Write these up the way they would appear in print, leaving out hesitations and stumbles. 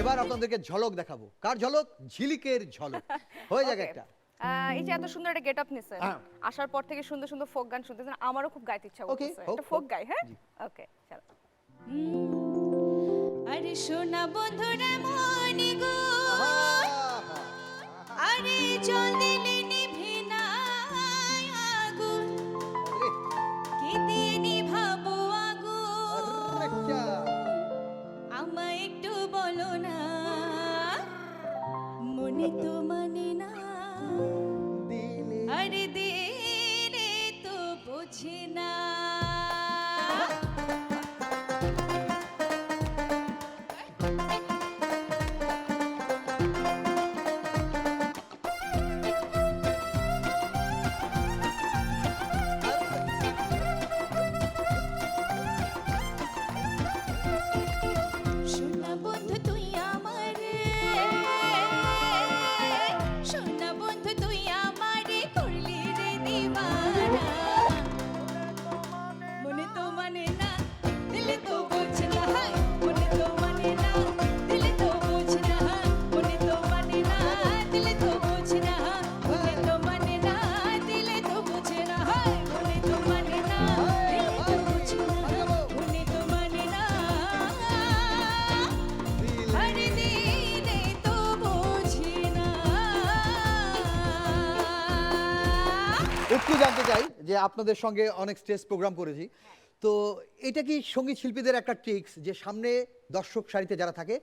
এবার আপনাদেরকে ঝলক দেখাবো। কার ঝলক? ঝিলিকের ঝলক। হয়ে যাক একটা। এই যে এত সুন্দর একটা গেট আপ নিছেন, আসার পর থেকে সুন্দর সুন্দর ফোক গান শুনতেছেন, আমারও খুব গাইতে ইচ্ছা করতেছে। একটা ফোক গাই, হ্যাঁ? ওকে, চলো। আরে সোনা বন্ধুরা মনি গো, আরে জল দিলে নিভে না আগুন, কি দিয়ে নিভাবো আগুন, আমায় একটু বলো না, মনে তো মানে না, আরে দিলে তো বোঝে না। সোনা বন্ধু তুই আমারে, সোনা বন্ধু তুই আমারে করলি রে দিওয়ানা, মনে তো মানে না, দিলে তো বোঝে না, মনে তো মানে না, দিলে তো বোঝে না, মনে তো মানে না, দিলে তো বোঝে না, মনে তো মানে না, দিলে তো বোঝে না, মনে তো মানে না, দিলে তো বোঝে না, মনে তো মানে না, আরে দিলে তো বোঝে না। একটু জানতে চাই যে আপনাদের সঙ্গে অনেক স্টেজ প্রোগ্রাম করেছি, তো এটা কি সঙ্গীত শিল্পীদের একটা ট্রিক্স যে সামনে দর্শক সারিতে যারা থাকে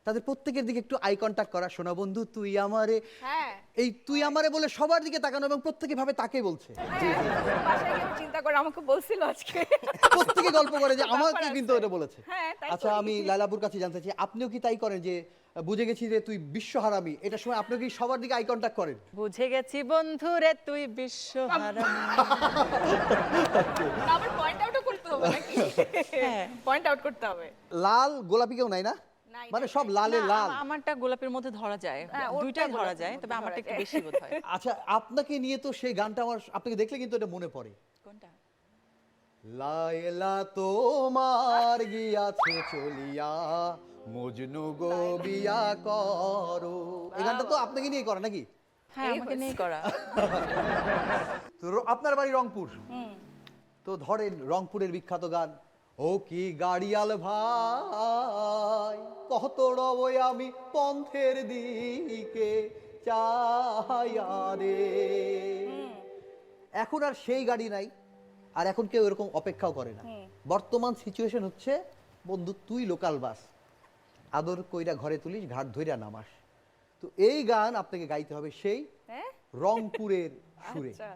তাদের প্রত্যেকের দিকে একটু আই কন্টাক্ট করা, সোনা বন্ধু তুই আমারে, হ্যাঁ, এই তুই আমারে বলে সবার দিকে তাকানো এবং প্রত্যেকে ভাবে তাকে বলছে, বাসায় গিয়ে চিন্তা করে আমাকে বলছিল আজকে। প্রত্যেকে গল্প করে যে আমাকে ব্যাপার কিন্তু আছে। এটা বলেছে। হ্যাঁ, তাই আচ্ছা, করি। আমি লাইলাপুর কাছে জানতে চাই আপনিও কি তাই করেন যে বুঝে গেছি যে তুই বিশ্ব হারামি, এটার সময় আপনি কি সবার দিকে আই কন্টাক্ট করেন? বুঝে গেছি বন্ধুরে তুই বিশ্বহারা। আবার পয়েন্ট আউটও করতে হবে নাকি? হ্যাঁ। পয়েন্ট আউট করতে হবে। লাল গোলাপি কেউ নাই না, নাই, মানে নাই, সব লালে লাল। আমারটা গোলাপের মধ্যে ধরা যায়, হ্যাঁ, ওরটা দুইটাই ধরা গোলাপের যায়, মধ্যে তবে আমারটা ধরা একটু যায়। বেশি বোধ হয়। আচ্ছা, আপনাকে নিয়ে তো সেই গানটা আমার আপনাকে দেখলে কিন্তু এটা মনে পড়ে। কোনটা? লায়লা তোমার গিয়াছে চলিয়া মজনু গো বিয়া করো, এই গানটা তো আপনাকে নিয়ে করে নাকি? হ্যাঁ, এই আমাকে নিয়ে করা। তো আপনার বাড়ি রংপুর, তো ধরেন রংপুরের বিখ্যাত গান ও কি গাড়িয়াল ভাই কত রবই আমি পন্থের দিকে চাইয়া রে। এখন আর সেই গাড়ি নাই, আর এখন কেউ এরকম অপেক্ষাও করে না। বর্তমান সিচুয়েশন হচ্ছে বন্ধু তুই লোকাল বাস, আদর কইরা ঘরে তুলিস ঘাট ধইরা নামাস। তো এই গান আপনাকে গাইতে হবে সেই হ্যাঁ? রংপুরের সুরে। আচ্ছা।